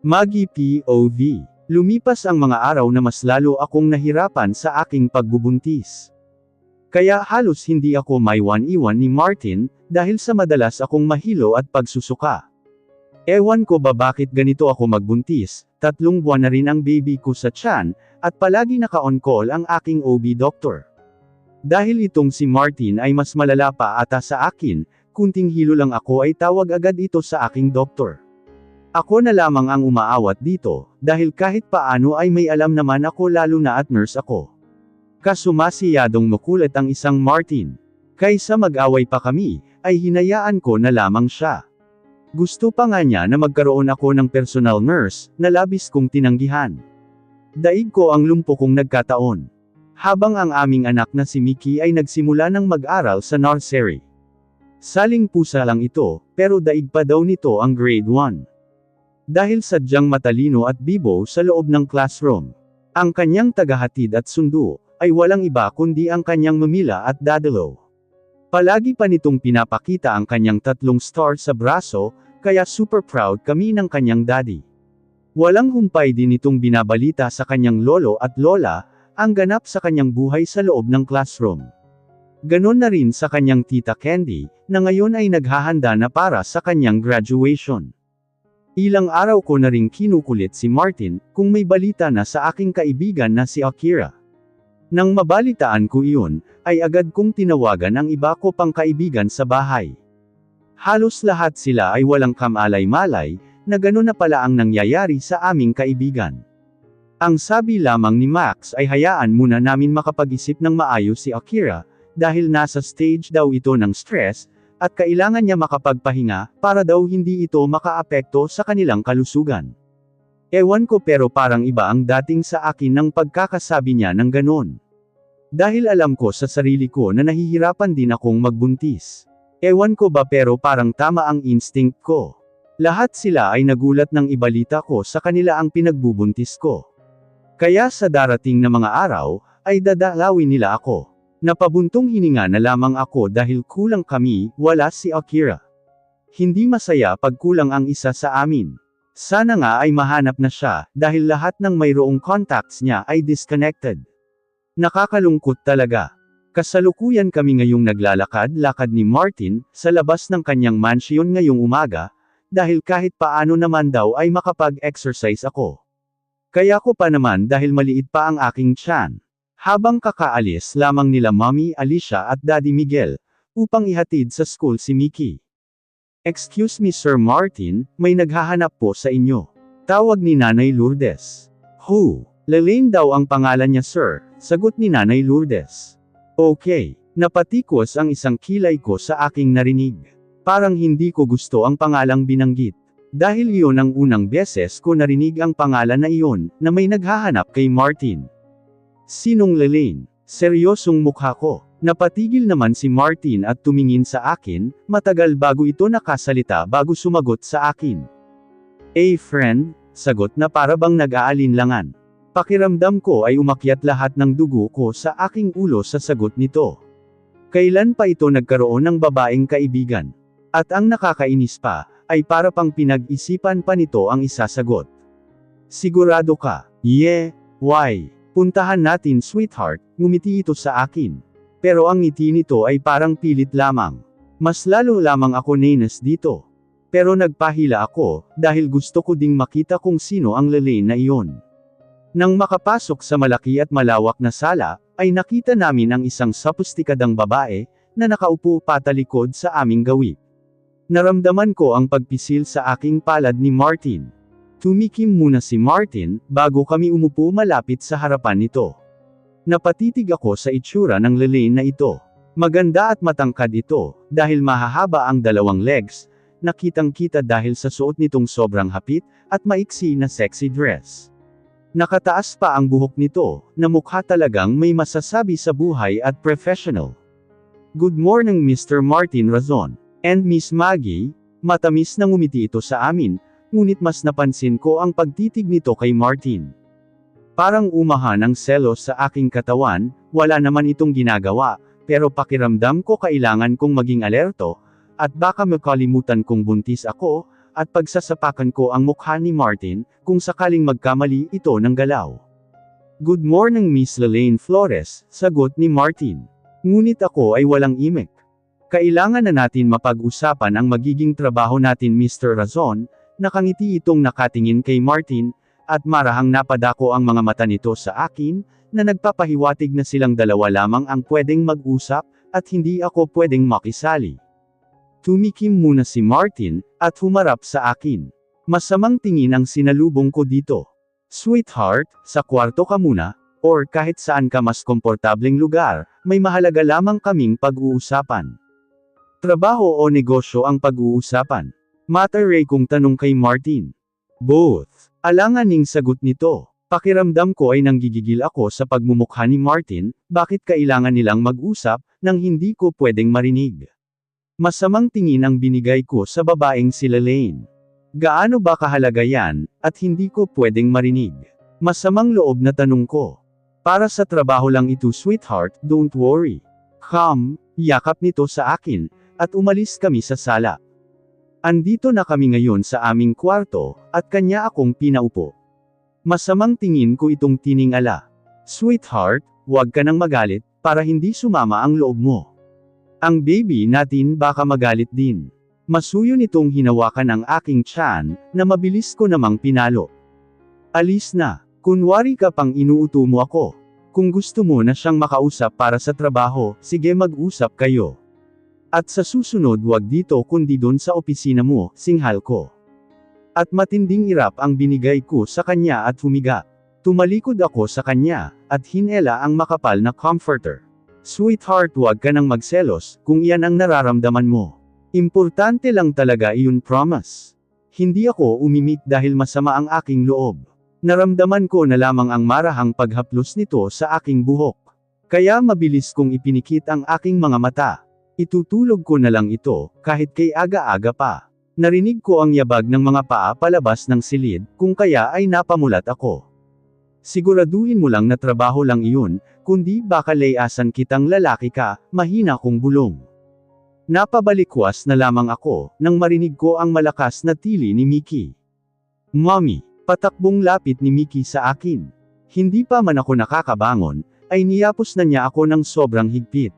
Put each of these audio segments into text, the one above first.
Maggie POV. Lumipas ang mga araw na mas lalo akong nahirapan sa aking pagbubuntis. Kaya halos hindi ako maiwan-iwan ni Martin, dahil sa madalas akong mahilo at pagsusuka. Ewan ko ba bakit ganito ako magbuntis, 3 buwan na rin ang baby ko sa tiyan, at palagi naka-on call ang aking OB doctor. Dahil itong si Martin ay mas malala pa ata sa akin, kunting hilo lang ako ay tawag agad ito sa aking doktor. Ako na lamang ang umaawat dito, dahil kahit paano ay may alam naman ako lalo na at nurse ako. Kasumasiyadong makulit ang isang Martin. Kaysa mag-away pa kami, ay hinayaan ko na lamang siya. Gusto pa nga niya na magkaroon ako ng personal nurse, na labis kong tinanggihan. Daig ko ang lumpo kong nagkataon. Habang ang aming anak na si Mickey ay nagsimula ng mag-aral sa nursery. Saling pusa lang ito, pero daig pa daw nito ang grade 1. Dahil sadyang matalino at bibo sa loob ng classroom. Ang kanyang tagahatid at sundo, ay walang iba kundi ang kanyang mamila at dadalo. Palagi pa nitong pinapakita ang kanyang 3 star sa braso, kaya super proud kami ng kanyang daddy. Walang humpay din itong binabalita sa kanyang lolo at lola, ang ganap sa kanyang buhay sa loob ng classroom. Ganon na rin sa kanyang tita Candy, na ngayon ay naghahanda na para sa kanyang graduation. Ilang araw ko na ring kinukulit si Martin, kung may balita na sa aking kaibigan na si Akira. Nang mabalitaan ko iyon, ay agad kong tinawagan ang iba ko pang kaibigan sa bahay. Halos lahat sila ay walang kamalay-malay, na gano'n na pala ang nangyayari sa aming kaibigan. Ang sabi lamang ni Max ay hayaan muna namin makapag-isip ng maayos si Akira, dahil nasa stage daw ito ng stress, at kailangan niya makapagpahinga, para daw hindi ito makaapekto sa kanilang kalusugan. Ewan ko pero parang iba ang dating sa akin ng pagkakasabi niya ng ganon. Dahil alam ko sa sarili ko na nahihirapan din akong magbuntis. Ewan ko ba pero parang tama ang instinct ko. Lahat sila ay nagulat nang ibalita ko sa kanila ang pinagbubuntis ko. Kaya sa darating na mga araw, ay dadalawin nila ako. Napabuntong hininga na lamang ako dahil kulang kami, wala si Akira. Hindi masaya pag kulang ang isa sa amin. Sana nga ay mahanap na siya, dahil lahat ng mayroong contacts niya ay disconnected. Nakakalungkot talaga. Kasalukuyan kami ngayong naglalakad-lakad ni Martin, sa labas ng kanyang mansion ngayong umaga, dahil kahit paano naman daw ay makapag-exercise ako. Kaya ko pa naman dahil maliit pa ang aking tiyan. Habang kakaalis lamang nila Mommy Alicia at Daddy Miguel, upang ihatid sa school si Mickey. Excuse me Sir Martin, may naghahanap po sa inyo. Tawag ni Nanay Lourdes. Who? Lelaine daw ang pangalan niya sir, sagot ni Nanay Lourdes. Okay, napatikos ang isang kilay ko sa aking narinig. Parang hindi ko gusto ang pangalang binanggit. Dahil iyon ang unang beses ko narinig ang pangalan na iyon, na may naghahanap kay Martin. Sinong Lelaine? Seryosong mukha ko. Napatigil naman si Martin at tumingin sa akin, matagal bago ito nakasalita bago sumagot sa akin. Friend, sagot na para bang nag-aalinlangan. Pakiramdam ko ay umakyat lahat ng dugo ko sa aking ulo sa sagot nito. Kailan pa ito nagkaroon ng babaeng kaibigan? At ang nakakainis pa, ay para pang pinag-isipan pa nito ang isasagot. Sigurado ka? Yeah, why? Puntahan natin sweetheart, ngumiti ito sa akin. Pero ang ngiti nito ay parang pilit lamang. Mas lalo lamang ako nainis dito. Pero nagpahila ako, dahil gusto ko ding makita kung sino ang Lelaine na iyon. Nang makapasok sa malaki at malawak na sala, ay nakita namin ang isang sophisticadang babae, na nakaupo patalikod sa aming gawi. Naramdaman ko ang pagpisil sa aking palad ni Martin. Tumikim muna si Martin, bago kami umupo malapit sa harapan nito. Napatitig ako sa itsura ng Lelaine na ito. Maganda at matangkad ito, dahil mahahaba ang 2 legs, nakitang-kita dahil sa suot nitong sobrang hapit, at maiksi na sexy dress. Nakataas pa ang buhok nito, na mukha talagang may masasabi sa buhay at professional. Good morning Mr. Martin Razon. And Miss Maggie, matamis na ngumiti ito sa amin, ngunit mas napansin ko ang pagtitig nito kay Martin. Parang umahan ang selos sa aking katawan, wala naman itong ginagawa, pero pakiramdam ko kailangan kong maging alerto, at baka makalimutan kong buntis ako, at pagsasapakan ko ang mukha ni Martin, kung sakaling magkamali ito ng galaw. "Good morning Miss Lelaine Flores," sagot ni Martin. Ngunit ako ay walang imik. "Kailangan na natin mapag-usapan ang magiging trabaho natin Mr. Razon." Nakangiti itong nakatingin kay Martin, at marahang napadako ang mga mata nito sa akin, na nagpapahiwatig na silang dalawa lamang ang pwedeng mag-usap, at hindi ako pwedeng makisali. Tumikim muna si Martin, at humarap sa akin. Masamang tingin ang sinalubong ko dito. "Sweetheart, sa kwarto ka muna, or kahit saan ka mas komportableng lugar, may mahalaga lamang kaming pag-uusapan." Trabaho o negosyo ang pag-uusapan? Mataray kong tanong kay Martin. "Both." Alanganing sagot nito. Pakiramdam ko ay nanggigigil ako sa pagmumukha ni Martin, bakit kailangan nilang mag-usap, nang hindi ko pwedeng marinig. Masamang tingin ang binigay ko sa babaeng si Lelaine. Gaano ba kahalaga yan, at hindi ko pwedeng marinig? Masamang loob na tanong ko. "Para sa trabaho lang ito sweetheart, don't worry." Come, yakap nito sa akin, at umalis kami sa sala. Andito na kami ngayon sa aming kwarto, at kanya akong pinaupo. Masamang tingin ko itong tiningala. "Sweetheart, huwag ka nang magalit, para hindi sumama ang loob mo. Ang baby natin baka magalit din." Masuyo nitong hinawakan ang aking tiyan, na mabilis ko namang pinalo. "Alis na. Kunwari ka pang inuuto mo ako. Kung gusto mo na siyang makausap para sa trabaho, sige mag-usap kayo. At sa susunod wag dito kundi doon sa opisina mo," singhal ko. At matinding irap ang binigay ko sa kanya at humiga. Tumalikod ako sa kanya, at hinela ang makapal na comforter. "Sweetheart huwag ka nang magselos, kung iyan ang nararamdaman mo. Importante lang talaga iyon promise." Hindi ako umimik dahil masama ang aking loob. Naramdaman ko na lamang ang marahang paghaplos nito sa aking buhok. Kaya mabilis kong ipinikit ang aking mga mata. Itutulog ko na lang ito, kahit kay aga-aga pa. Narinig ko ang yabag ng mga paa palabas ng silid, kung kaya ay napamulat ako. "Siguraduhin mo lang na trabaho lang iyon, kundi baka layasan kitang lalaki ka," mahina kong bulong. Napabalikwas na lamang ako, nang marinig ko ang malakas na tili ni Mickey. "Mommy!" Patakbong lapit ni Mickey sa akin. Hindi pa man ako nakakabangon, ay niyapos na niya ako ng sobrang higpit.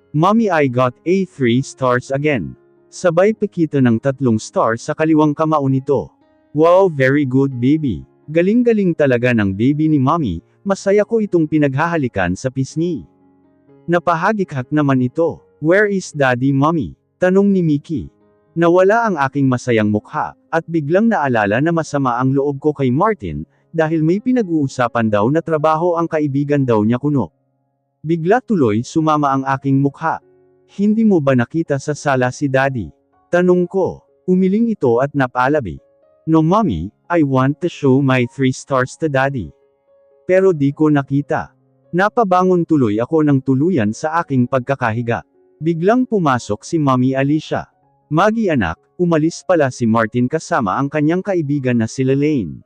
"Mommy I got a 3 stars again." Sabay pikito ng 3 stars sa kaliwang kamao nito. "Wow very good baby. Galing-galing talaga ng baby ni Mommy, masaya ko itong pinaghahalikan sa pisngi." Napahagikak naman ito. "Where is Daddy Mommy?" tanong ni Mickey. Nawala ang aking masayang mukha, at biglang naalala na masama ang loob ko kay Martin, dahil may pinag-uusapan daw na trabaho ang kaibigan daw niya kuno. Bigla tuloy sumama ang aking mukha. "Hindi mo ba nakita sa sala si Daddy?" tanong ko. Umiling ito at napalabi. "No Mommy, I want to show my 3 stars to Daddy. Pero di ko nakita." Napabangon tuloy ako ng tuluyan sa aking pagkakahiga. Biglang pumasok si Mommy Alicia. "Maggie anak, umalis pala si Martin kasama ang kanyang kaibigan na si Lelaine.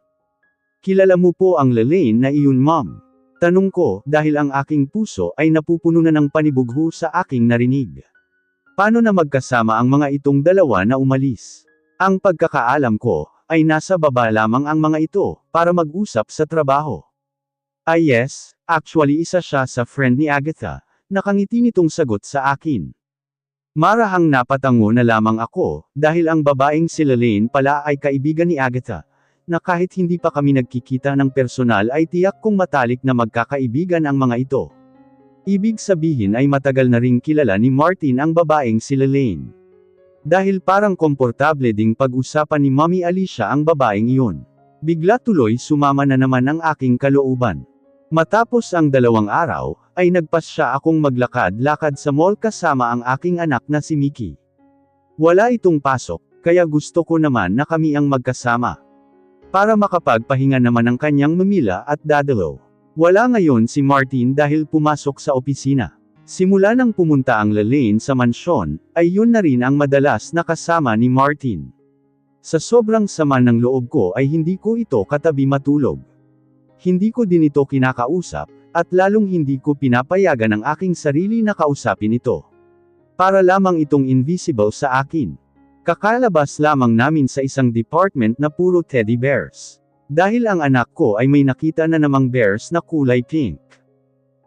Kilala mo po ang Lelaine na iyon Mom?" tanong ko, dahil ang aking puso ay napupuno na ng panibugho sa aking narinig. Paano na magkasama ang mga itong dalawa na umalis? Ang pagkakaalam ko, ay nasa baba lamang ang mga ito, para mag-usap sa trabaho. "Ay yes, actually isa siya sa friend ni Agatha," nakangiti nitong sagot sa akin. Marahang napatango na lamang ako, dahil ang babaeng si Lelaine pala ay kaibigan ni Agatha, na kahit hindi pa kami nagkikita ng personal ay tiyak kong matalik na magkakaibigan ang mga ito. Ibig sabihin ay matagal na ring kilala ni Martin ang babaeng si Lelaine. Dahil parang komportable ding pag-usapan ni Mommy Alicia ang babaeng iyon. Bigla tuloy sumama na naman ang aking kalooban. Matapos ang 2 araw, ay nagpasya akong maglakad-lakad sa mall kasama ang aking anak na si Mickey. Wala itong pasok, kaya gusto ko naman na kami ang magkasama. Para makapagpahinga naman ang kanyang mamila at dadalo. Wala ngayon si Martin dahil pumasok sa opisina. Simula nang pumunta ang Lelaine sa mansyon, ay yun na rin ang madalas na kasama ni Martin. Sa sobrang sama ng loob ko ay hindi ko ito katabi matulog. Hindi ko din ito kinakausap, at lalong hindi ko pinapayagan ang aking sarili na kausapin ito. Para lamang itong invisible sa akin. Kakalabas lamang namin sa isang department na puro teddy bears. Dahil ang anak ko ay may nakita na namang bears na kulay pink.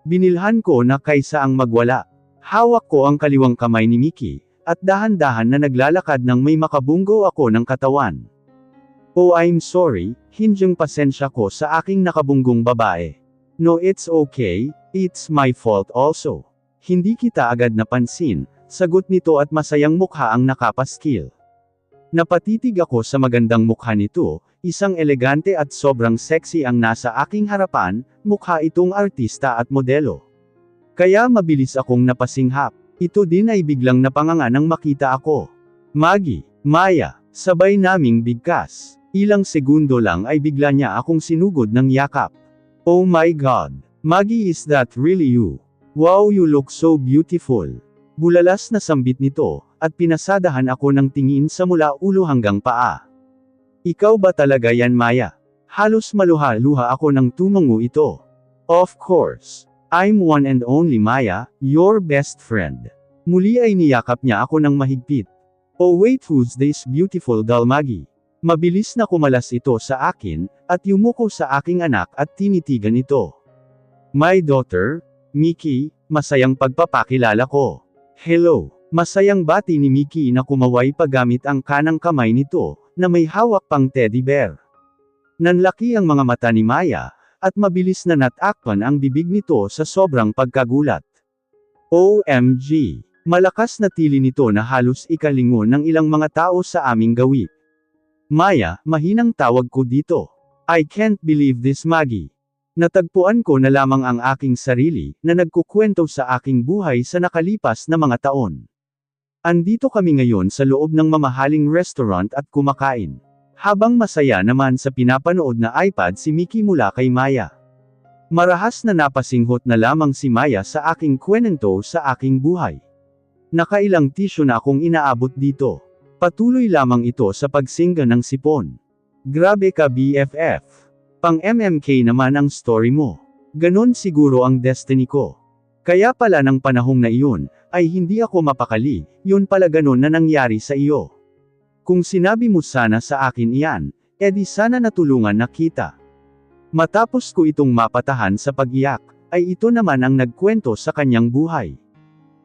Binilhan ko na kaysa ang magwala. Hawak ko ang kaliwang kamay ni Mickey, at dahan-dahan na naglalakad nang may makabunggo ako ng katawan. Oh, I'm sorry, hindyang pasensya ko sa aking nakabunggong babae. No, it's okay, it's my fault also. Hindi kita agad napansin, sagot nito at masayang mukha ang nakapaskil. Napatitig ako sa magandang mukha nito, isang elegante at sobrang sexy ang nasa aking harapan, mukha itong artista at modelo. Kaya mabilis akong napasinghap. Ito din ay biglang napanganga nang makita ako. Maggie, Maya, sabay naming bigkas. Ilang segundo lang ay bigla niya akong sinugod ng yakap. Oh my God! Maggie, is that really you? Wow, you look so beautiful. Bulalas na sambit nito, at pinasadahan ako ng tingin sa mula ulo hanggang paa. Ikaw ba talaga yan, Maya? Halos maluha-luha ako nang tumango ito. Of course. I'm one and only Maya, your best friend. Muli ay niyakap niya ako ng mahigpit. Oh wait, who's this beautiful doll, Maggie? Mabilis na kumalas ito sa akin, at yumuko sa aking anak at tinitigan ito. My daughter, Mickey, masayang pagpapakilala ko. Hello, masayang bati ni Mickey na kumaway pagamit ang kanang kamay nito, na may hawak pang teddy bear. Nanlaki ang mga mata ni Maya, at mabilis na natakpan ang bibig nito sa sobrang pagkagulat. OMG! Malakas na tili nito na halos ikalingon ng ilang mga tao sa aming gawi. Maya, mahinang tawag ko dito. I can't believe this, Maggie. Natagpuan ko na lamang ang aking sarili, na nagkukwento sa aking buhay sa nakalipas na mga taon. Andito kami ngayon sa loob ng mamahaling restaurant at kumakain. Habang masaya naman sa pinapanood na iPad si Mickey mula kay Maya. Marahas na napasinghot na lamang si Maya sa aking kwento sa aking buhay. Nakailang tisyo na akong inaabot dito. Patuloy lamang ito sa pagsingga ng sipon. Grabe ka, BFF. Pang MMK naman ang story mo. Ganon siguro ang destiny ko. Kaya pala ng panahong na iyon, ay hindi ako mapakali, yun pala ganon na nangyari sa iyo. Kung sinabi mo sana sa akin iyan, edi sana natulungan na kita. Matapos ko itong mapatahan sa pag-iyak, ay ito naman ang nagkwento sa kanyang buhay.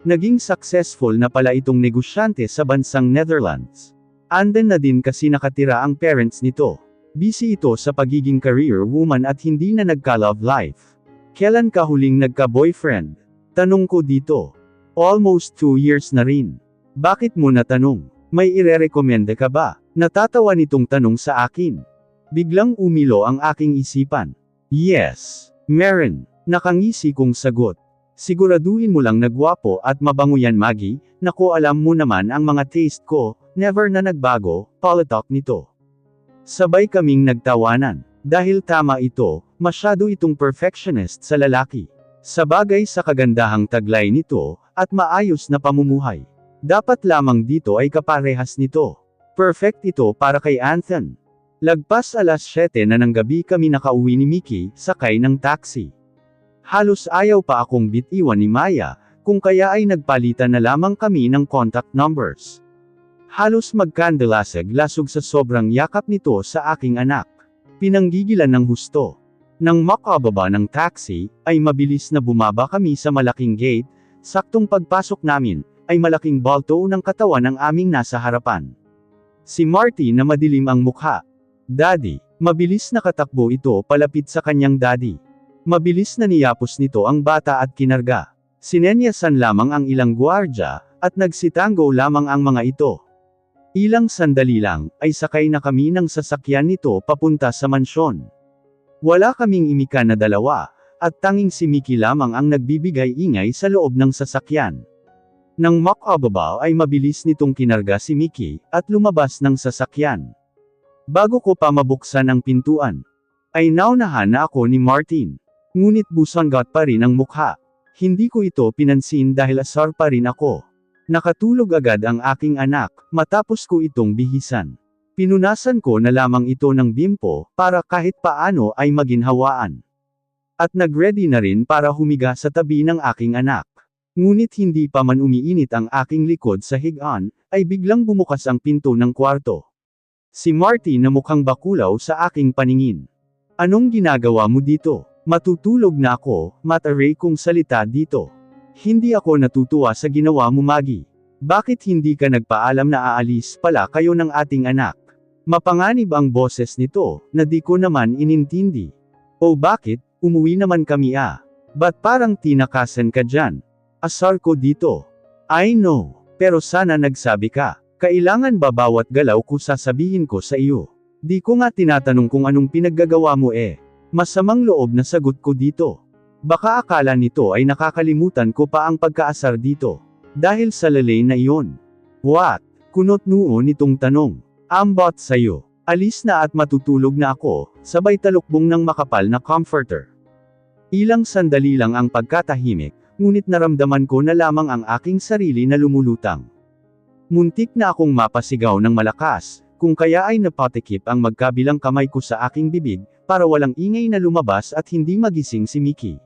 Naging successful na pala itong negosyante sa bansang Netherlands. Anden na din kasi nakatira ang parents nito. Busy ito sa pagiging career woman at hindi na nagka-love life. Kailan ka huling nagka-boyfriend? Tanong ko dito. Almost 2 years na rin. Bakit mo natanong? May irerekomenda ka ba? Natatawa nitong tanong sa akin. Biglang umilo ang aking isipan. Yes, meron. Nakangisi kong sagot. Siguraduhin mo lang na gwapo at mabango yan, Maggie. Naku, alam mo naman ang mga taste ko, never na nagbago, palatak nito. Sabay kaming nagtawanan. Dahil tama ito, masyado itong perfectionist sa lalaki. Sabagay sa kagandahang taglay nito, at maayos na pamumuhay. Dapat lamang dito ay kaparehas nito. Perfect ito para kay Anthony. Lagpas alas 7 na ng gabi kami nakauwi ni Mickey, sakay ng taxi. Halos ayaw pa akong bitiwan ni Maya, kung kaya ay nagpalitan na lamang kami ng contact numbers. Halos magkandalasag-lasog sa sobrang yakap nito sa aking anak. Pinanggigilan ng husto. Nang makababa ng taxi, ay mabilis na bumaba kami sa malaking gate, saktong pagpasok namin, ay malaking balto ng katawan ng aming nasa harapan. Si Marty na madilim ang mukha. Daddy, mabilis na katakbo ito palapit sa kanyang daddy. Mabilis na niyapos nito ang bata at kinarga. Sinenyasan lamang ang ilang gwardya, at nagsitanggo lamang ang mga ito. Ilang sandali lang, ay sakay na kami ng sasakyan nito papunta sa mansyon. Wala kaming imikan na dalawa, at tanging si Mickey lamang ang nagbibigay ingay sa loob ng sasakyan. Nang makababa ay mabilis nitong kinarga si Mickey, at lumabas ng sasakyan. Bago ko pa mabuksan ang pintuan, ay naunahan na ako ni Martin. Ngunit busanggat pa rin ang mukha. Hindi ko ito pinansin dahil asar pa rin ako. Nakatulog agad ang aking anak, matapos ko itong bihisan. Pinunasan ko na lamang ito ng bimpo, para kahit paano ay maginhawaan. At nagready na rin para humiga sa tabi ng aking anak. Ngunit hindi pa man umiinit ang aking likod sa higaan, ay biglang bumukas ang pinto ng kwarto. Si Marty na mukhang bakulaw sa aking paningin. Anong ginagawa mo dito? Matutulog na ako, mataray kong salita dito. Hindi ako natutuwa sa ginawa mo, Maggie. Bakit hindi ka nagpaalam na aalis pala kayo ng ating anak? Mapanganib ang boses nito, na di ko naman inintindi. O bakit, umuwi naman kami Ba't parang tinakasan ka dyan? Asar ko dito. I know, pero sana nagsabi ka. Kailangan ba bawat galaw ko sasabihin ko sa iyo? Di ko nga tinatanong kung anong pinaggagawa mo Masamang loob na sagot ko dito. Baka akala nito ay nakakalimutan ko pa ang pagkaasar dito. Dahil sa lalay na iyon. What? Kunot noo nitong tanong. Ambot sa'yo. Alis na at matutulog na ako, sabay talukbong ng makapal na comforter. Ilang sandali lang ang pagkatahimik, ngunit naramdaman ko na lamang ang aking sarili na lumulutang. Muntik na akong mapasigaw ng malakas, kung kaya ay napatikip ang magkabilang kamay ko sa aking bibig, para walang ingay na lumabas at hindi magising si Mickey.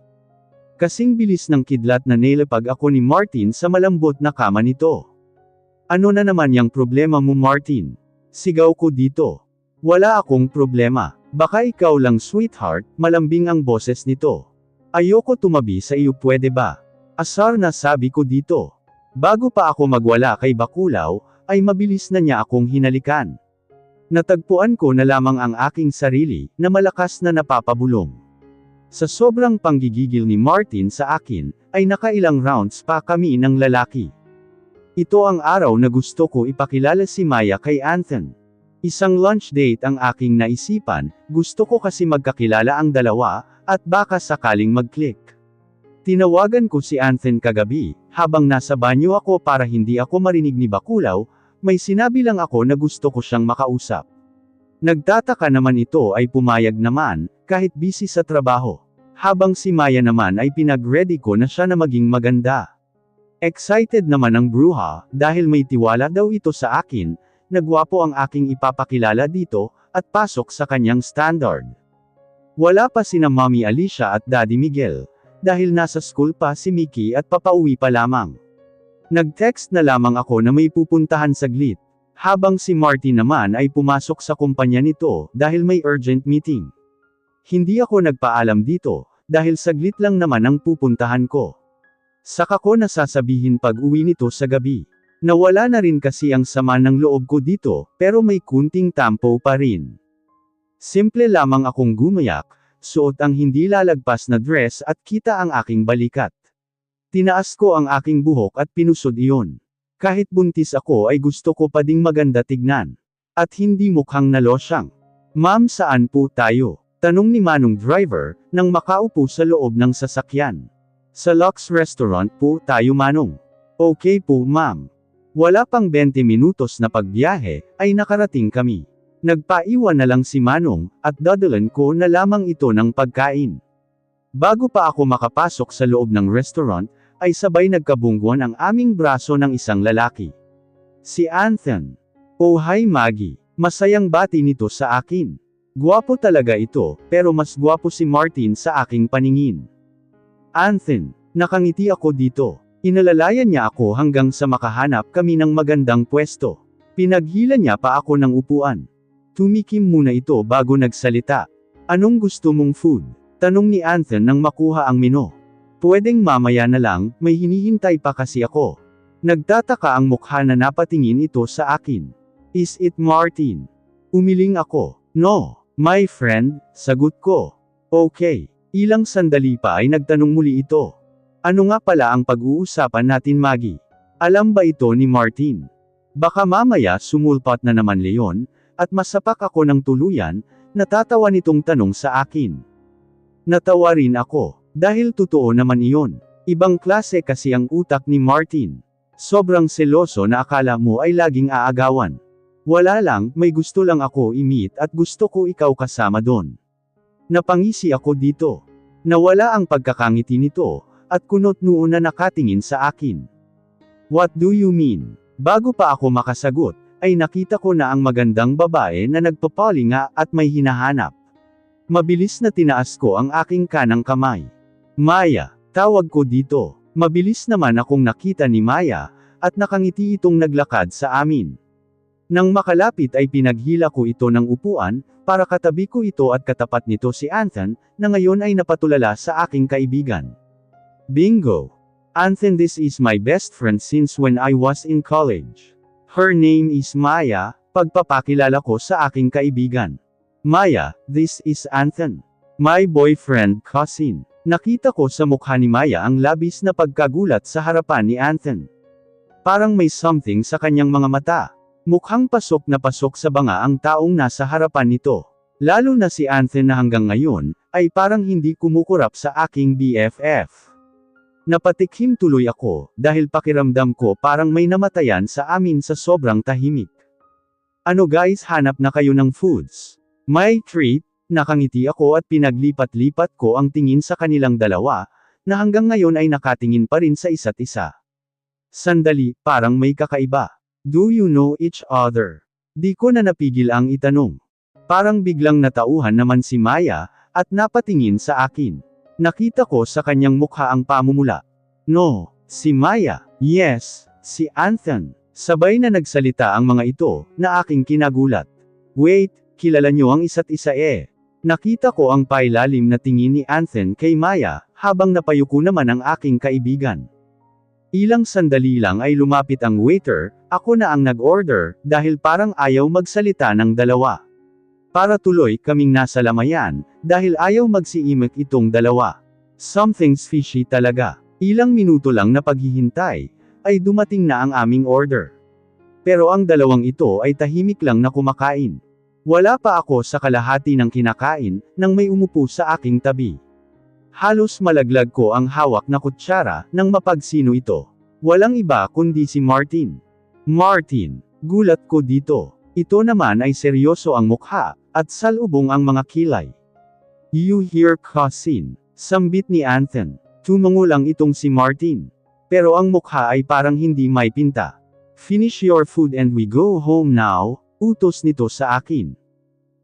Kasing bilis ng kidlat na nilapag ako ni Martin sa malambot na kama nito. Ano na naman yang problema mo, Martin? Sigaw ko dito. Wala akong problema. Baka ikaw lang, sweetheart, malambing ang boses nito. Ayoko tumabi sa iyo, pwede ba? Asar na, sabi ko dito. Bago pa ako magwala kay Bakulaw, ay mabilis na niya akong hinalikan. Natagpuan ko na lamang ang aking sarili, na malakas na napapabulong. Sa sobrang panggigigil ni Martin sa akin, ay nakailang rounds pa kami ng lalaki. Ito ang araw na gusto ko ipakilala si Maya kay Anthony. Isang lunch date ang aking naisipan, gusto ko kasi magkakilala ang dalawa, at baka sakaling mag-click. Tinawagan ko si Anthony kagabi, habang nasa banyo ako para hindi ako marinig ni Bakulaw, may sinabi lang ako na gusto ko siyang makausap. Nagtataka naman ito ay pumayag naman, kahit busy sa trabaho. Habang si Maya naman ay pinag-ready ko na siya na maging maganda. Excited naman ang bruha, dahil may tiwala daw ito sa akin, nagwapo ang aking ipapakilala dito, at pasok sa kanyang standard. Wala pa sina Mommy Alicia at Daddy Miguel, dahil nasa school pa si Mickey at papauwi pa lamang. Nag-text na lamang ako na may pupuntahan saglit, habang si Marty naman ay pumasok sa kumpanya nito, dahil may urgent meeting. Hindi ako nagpaalam dito, dahil saglit lang naman ang pupuntahan ko. Saka ko nasasabihin pag uwi nito sa gabi. Nawala na rin kasi ang sama ng loob ko dito, pero may kunting tampo pa rin. Simple lamang akong gumayak, suot ang hindi lalagpas na dress at kita ang aking balikat. Tinaas ko ang aking buhok at pinusod iyon. Kahit buntis ako ay gusto ko pa ding maganda tignan. At hindi mukhang nalosyang. Ma'am, saan po tayo? Tanong ni Manong driver, nang makaupo sa loob ng sasakyan. Sa Lux Restaurant po tayo, Manong. Okay po, ma'am. Wala pang 20 minutos na pagbiyahe, ay nakarating kami. Nagpaiwan na lang si Manong, at dadalan ko na lamang ito ng pagkain. Bago pa ako makapasok sa loob ng restaurant, ay sabay nagkabungguan ang aming braso ng isang lalaki. Si Anthony. Oh, hi Maggie. Masayang bati nito sa akin. Gwapo talaga ito, pero mas gwapo si Martin sa aking paningin. Anthony. Nakangiti ako dito. Inalalayan niya ako hanggang sa makahanap kami ng magandang pwesto. Pinaghila niya pa ako ng upuan. Tumikim muna ito bago nagsalita. Anong gusto mong food? Tanong ni Anthony nang makuha ang menu. Pwedeng mamaya na lang, may hinihintay pa kasi ako. Nagtataka ang mukha na napatingin ito sa akin. Is it Martin? Umiling ako. No, my friend, sagot ko. Okay. Ilang sandali pa ay nagtanong muli ito. Ano nga pala ang pag-uusapan natin, Maggie? Alam ba ito ni Martin? Baka mamaya sumulpat na naman Leon, at masapak ako ng tuluyan, natatawa nitong tanong sa akin. Natawa rin ako, dahil totoo naman iyon. Ibang klase kasi ang utak ni Martin. Sobrang seloso na akala mo ay laging aagawan. Wala lang, may gusto lang ako i-meet at gusto ko ikaw kasama doon. Napangisi ako dito. Nawala ang pagkakangiti nito, at kunot noon na nakatingin sa akin. What do you mean? Bago pa ako makasagot, ay nakita ko na ang magandang babae na nagpapalinga at may hinahanap. Mabilis na tinaas ko ang aking kanang kamay. Maya, tawag ko dito. Mabilis naman akong nakita ni Maya, at nakangiti itong naglakad sa amin. Nang makalapit ay pinaghila ko ito ng upuan, para katabi ko ito at katapat nito si Anthony, na ngayon ay napatulala sa aking kaibigan. Bingo! Anthony, this is my best friend since when I was in college. Her name is Maya, pagpapakilala ko sa aking kaibigan. Maya, this is Anthony. My boyfriend cousin. Nakita ko sa mukha ni Maya ang labis na pagkagulat sa harapan ni Anthony. Parang may something sa kanyang mga mata. Mukhang pasok na pasok sa banga ang taong nasa harapan nito. Lalo na si Anthony na hanggang ngayon, ay parang hindi kumukurap sa aking BFF. Napatikhim tuloy ako, dahil pakiramdam ko parang may namatayan sa amin sa sobrang tahimik. Ano guys, hanap na kayo ng foods? My treat? Nakangiti ako at pinaglipat-lipat ko ang tingin sa kanilang dalawa, na hanggang ngayon ay nakatingin pa rin sa isa't isa. Sandali, parang may kakaiba. Do you know each other? Di ko na napigil ang itanong. Parang biglang natauhan naman si Maya, at napatingin sa akin. Nakita ko sa kanyang mukha ang pamumula. No, si Maya. Yes, si Anthony. Sabay na nagsalita ang mga ito, na aking kinagulat. Wait, kilala nyo ang isa't isa eh. Nakita ko ang pailalim na tingin ni Anthony kay Maya, habang napayuko naman ang aking kaibigan. Ilang sandali lang ay lumapit ang waiter, ako na ang nag-order, dahil parang ayaw magsalita ng dalawa. Para tuloy kaming nasa lamayan, dahil ayaw magsiimik itong dalawa. Something's fishy talaga. Ilang minuto lang na paghihintay, ay dumating na ang aming order. Pero ang dalawang ito ay tahimik lang na kumakain. Wala pa ako sa kalahati ng kinakain, nang may umupo sa aking tabi. Halos malaglag ko ang hawak na kutsara, nang mapagsino ito. Walang iba kundi si Martin. Martin, gulat ko dito. Ito naman ay seryoso ang mukha, at salubong ang mga kilay. You here cousin? Sambit ni Anthony. Tumango lang itong si Martin. Pero ang mukha ay parang hindi may pinta. Finish your food and we go home now. Utos nito sa akin.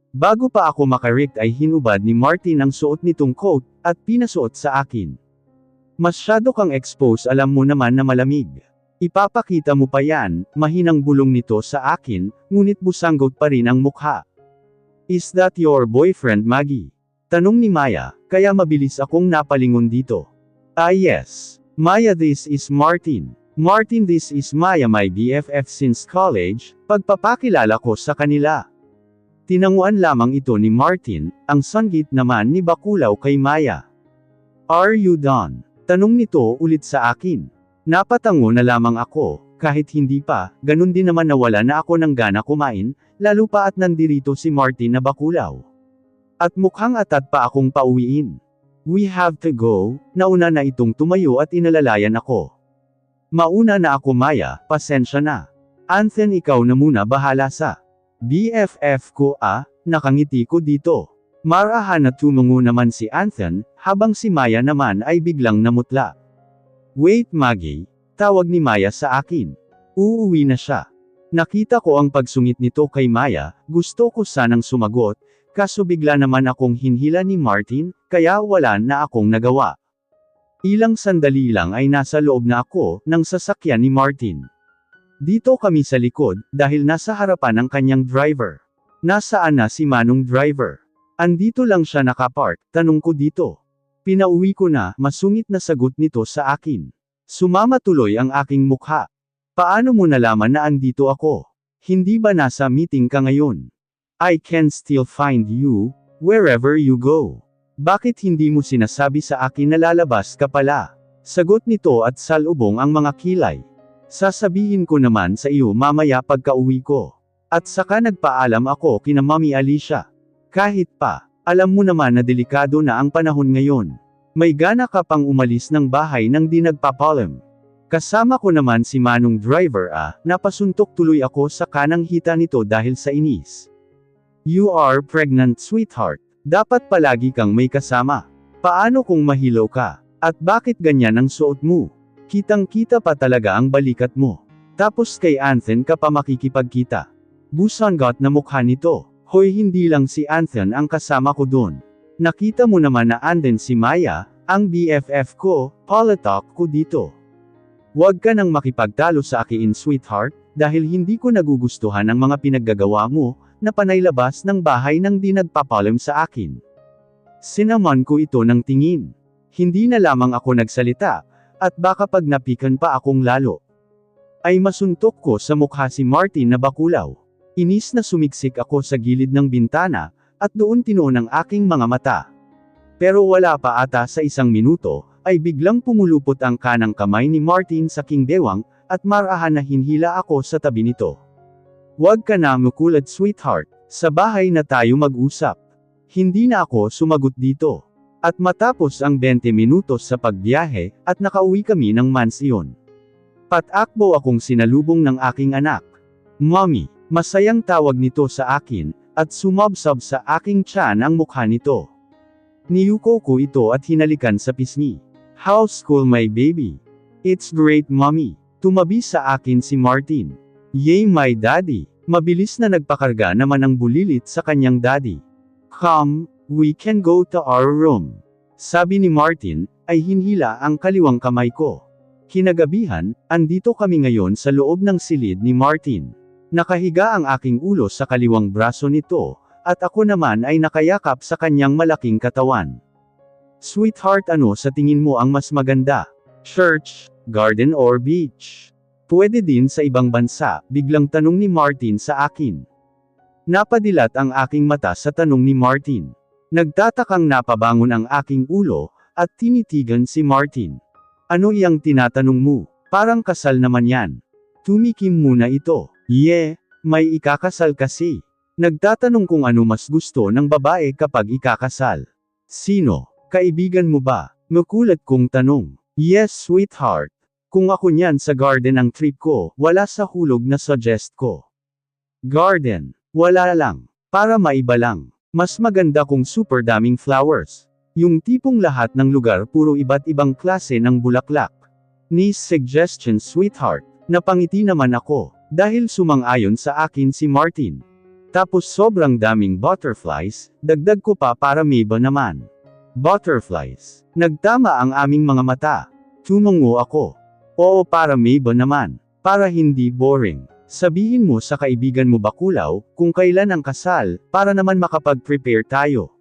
Bago pa ako makarekt ay hinubad ni Martin ang suot nitong coat, at pinasuot sa akin. Masyado kang expose, alam mo naman na malamig. Ipapakita mo pa yan, mahinang bulong nito sa akin, ngunit busanggot pa rin ang mukha. Is that your boyfriend Maggie? Tanong ni Maya, kaya mabilis akong napalingon dito. Ah yes. Maya, this is Martin. Martin, this is Maya, my BFF since college, pagpapakilala ko sa kanila. Tinanguan lamang ito ni Martin, ang sanggit naman ni Bakulaw kay Maya. Are you done? Tanong nito ulit sa akin. Napatango na lamang ako, kahit hindi pa, ganun din naman nawala na ako ng gana kumain, lalo pa at nandirito si Martin na Bakulaw. At mukhang atat pa akong pauwiin. We have to go, nauna na itong tumayo at inalalayan ako. Mauna na ako Maya, pasensya na. Anthony, ikaw na muna bahala sa BFF ko nakangiti ko dito. Marahan na tumungo naman si Anthony, habang si Maya naman ay biglang namutla. Wait Maggie, tawag ni Maya sa akin. Uuwi na siya. Nakita ko ang pagsungit nito kay Maya, gusto ko sanang sumagot, kaso bigla naman akong hinhila ni Martin, kaya wala na akong nagawa. Ilang sandali lang ay nasa loob na ako, ng sasakyan ni Martin. Dito kami sa likod, dahil nasa harapan ang kanyang driver. Nasaan na si Manong driver? Andito lang siya nakapark, tanong ko dito. Pinauwi ko na, masungit na sagot nito sa akin. Sumama tuloy ang aking mukha. Paano mo nalaman na andito ako? Hindi ba nasa meeting ka ngayon? I can still find you, wherever you go. Bakit hindi mo sinasabi sa akin na lalabas ka pala? Sagot nito at salubong ang mga kilay. Sasabihin ko naman sa iyo mamaya pagka-uwi ko. At saka nagpaalam ako kina Mami Alicia. Kahit pa, alam mo naman na delikado na ang panahon ngayon. May gana ka pang umalis ng bahay nang di nagpapalam. Kasama ko naman si Manong driver napasuntok tuloy ako sa kanang hita nito dahil sa inis. You are pregnant sweetheart. Dapat palagi kang may kasama. Paano kung mahilaw ka? At bakit ganyan ang suot mo? Kitang-kita pa talaga ang balikat mo. Tapos kay Anthony ka pa makikipagkita. Busanggot na mukha nito. Hoy, hindi lang si Anthony ang kasama ko doon. Nakita mo naman na anden si Maya, Ang BFF ko, Politalk ko dito. Huwag ka nang makipagtalo sa akin sweetheart, dahil hindi ko nagugustuhan ang mga pinaggagawa mo, na panaylabas ng bahay nang di nagpapalam sa akin. Sinaman ko ito ng tingin. Hindi na lamang ako nagsalita, at baka pag napikan pa akong lalo, ay masuntok ko sa mukha si Martin na bakulaw. Inis na sumiksik ako sa gilid ng bintana, at doon tinuon ang aking mga mata. Pero wala pa ata sa 1 minuto, ay biglang pumulupot ang kanang kamay ni Martin sa king bewang, at marahan na hinhila ako sa tabi nito. Huwag ka na makulat sweetheart, sa bahay na tayo mag-usap. Hindi na ako sumagot dito. At matapos ang 20 minutos sa pagbiyahe, at nakauwi kami ng mansyon. Patakbo akong sinalubong ng aking anak. Mommy, masayang tawag nito sa akin, at sumabsab sa aking tiyan ang mukha nito. Niyuko ko ito at hinalikan sa pisngi. How's school my baby? It's great mommy. Tumabi sa akin si Martin. Yay my daddy. Mabilis na nagpakarga naman ang bulilit sa kanyang daddy. Come, we can go to our room. Sabi ni Martin, ay hinhila ang kaliwang kamay ko. Kinagabihan, andito kami ngayon sa loob ng silid ni Martin. Nakahiga ang aking ulo sa kaliwang braso nito, at ako naman ay nakayakap sa kanyang malaking katawan. Sweetheart, ano sa tingin mo ang mas maganda? Church, garden or beach? Pwede din sa ibang bansa, biglang tanong ni Martin sa akin. Napadilat ang aking mata sa tanong ni Martin. Nagtatakang napabangon ang aking ulo, at tinitigan si Martin. Ano iyang tinatanong mo? Parang kasal naman yan. Tumikim muna ito. May ikakasal kasi. Nagtatanong kung ano mas gusto ng babae kapag ikakasal. Sino? Kaibigan mo ba? Makulat kong tanong. Yes sweetheart. Kung ako niyan sa garden ang trip ko, wala sa hulog na suggest ko. Garden. Wala lang. Para maiba lang. Mas maganda kung super daming flowers. Yung tipong lahat ng lugar puro iba't ibang klase ng bulaklak. Nice suggestion sweetheart. Napangiti naman ako, dahil sumang-ayon sa akin si Martin. Tapos sobrang daming butterflies, dagdag ko pa para may iba naman. Butterflies. Nagtama ang aming mga mata. Tumungo ako. Oo, para may iba naman. Para hindi boring. Sabihin mo sa kaibigan mo bakulaw, kung kailan ang kasal, para naman makapag-prepare tayo.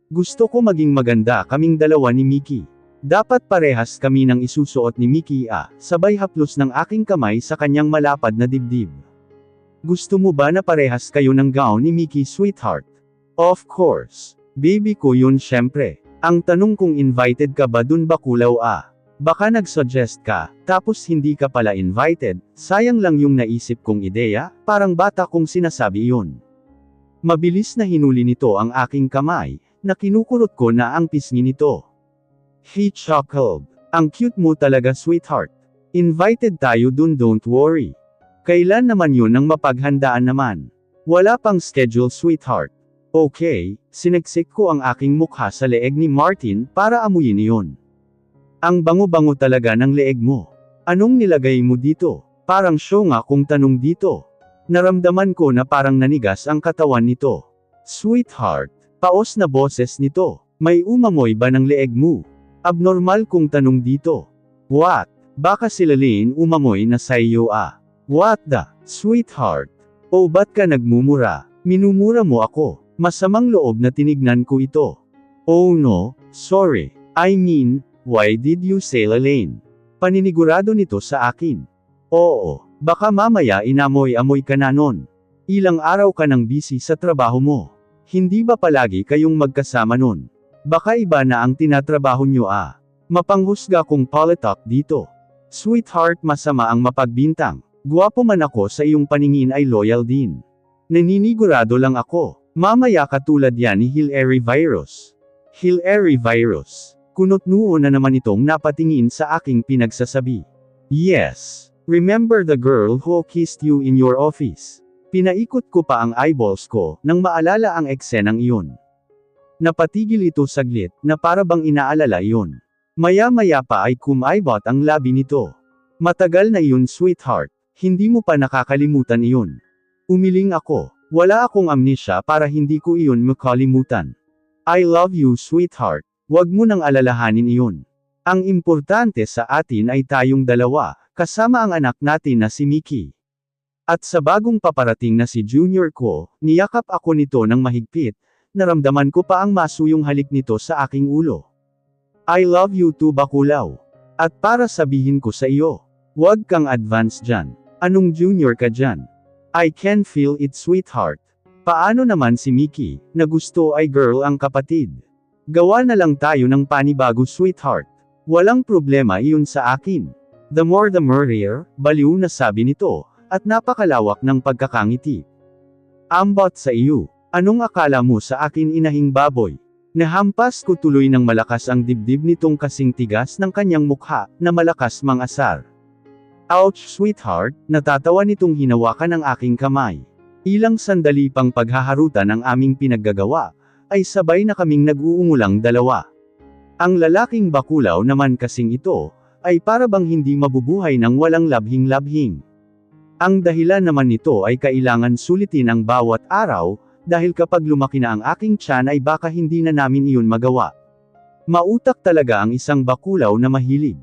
Gusto ko maging maganda kaming dalawa ni Mickey. Dapat parehas kami ng isusuot ni Mickey sabay haplos ng aking kamay sa kanyang malapad na dibdib. Gusto mo ba na parehas kayo ng gown ni Mickey sweetheart? Of course. Baby ko yun syempre. Ang tanong kung invited ka ba dun bakulaw Baka nag-suggest ka, tapos hindi ka pala invited, sayang lang yung naisip kong ideya, parang bata kong sinasabi yun. Mabilis na hinuli nito ang aking kamay, na kinukurot ko na ang pisngi nito. He chuckled. Ang cute mo talaga sweetheart. Invited tayo dun don't worry. Kailan naman yun ang mapaghandaan naman? Wala pang schedule sweetheart. Okay, sineksik ko ang aking mukha sa leeg ni Martin para amuyin iyon. Ang bango-bango talaga ng leeg mo. Anong nilagay mo dito? Parang show nga kung tanong dito. Naramdaman ko na parang nanigas ang katawan nito. Sweetheart, paos na boses nito. May umamoy ba ng leeg mo? Abnormal kung tanong dito. What? Baka sila Lane umamoy na sa iyo What the? Sweetheart. O ba't ka nagmumura? Minumura mo ako. Masamang loob na tinignan ko ito. Oh no, sorry. I mean, why did you say Lane? Paninigurado nito sa akin. Oo, baka mamaya inamoy-amoy ka na nun. Ilang araw ka nang busy sa trabaho mo. Hindi ba palagi kayong magkasama nun? Baka iba na ang tinatrabaho nyo Mapanghusga kong politalk dito. Sweetheart, masama ang mapagbintang. Guwapo man ako sa iyong paningin ay loyal din. Naninigurado lang ako. Mamaya katulad yan ni Hillary Virus. Hillary Virus. Kunot-nuo na naman itong napatingin sa aking pinagsasabi. Yes. Remember the girl who kissed you in your office? Pinaikot ko pa ang eyeballs ko, nang maalala ang eksenang iyon. Napatigil ito saglit, na para bang inaalala iyon. Maya-maya pa ay kumaibot ang labi nito. Matagal na iyon sweetheart, hindi mo pa nakakalimutan iyon. Umiling ako. Wala akong amnesia para hindi ko iyon makalimutan. I love you sweetheart. Huwag mo nang alalahanin iyon. Ang importante sa atin ay tayong dalawa, kasama ang anak natin na si Mickey. At sa bagong paparating na si Junior ko, niyakap ako nito ng mahigpit, naramdaman ko pa ang masuyong halik nito sa aking ulo. I love you too, bakulaw. At para sabihin ko sa iyo, huwag kang advance dyan. Anong junior ka dyan? I can feel it, sweetheart. Paano naman si Mickey, na gusto ay girl ang kapatid? Gawa na lang tayo ng panibago, sweetheart. Walang problema iyon sa akin. The more the merrier, baliw na sabi nito, at napakalawak ng pagkakangiti. Ambot sa iyo. Anong akala mo sa akin, inahing baboy? Nahampas ko tuloy ng malakas ang dibdib nitong kasing tigas ng kanyang mukha, na malakas mangasar. Ouch, sweetheart, natatawa nitong hinawakan ang aking kamay. Ilang sandali pang paghaharutan ang aming pinaggagawa, ay sabay na kaming nag-uungulang dalawa. Ang lalaking bakulaw naman kasing ito, ay para bang hindi mabubuhay ng walang labhing-labhing. Ang dahilan naman nito ay kailangan sulitin ang bawat araw, dahil kapag lumaki na ang aking tiyan ay baka hindi na namin iyon magawa. Mautak talaga ang isang bakulaw na mahilig.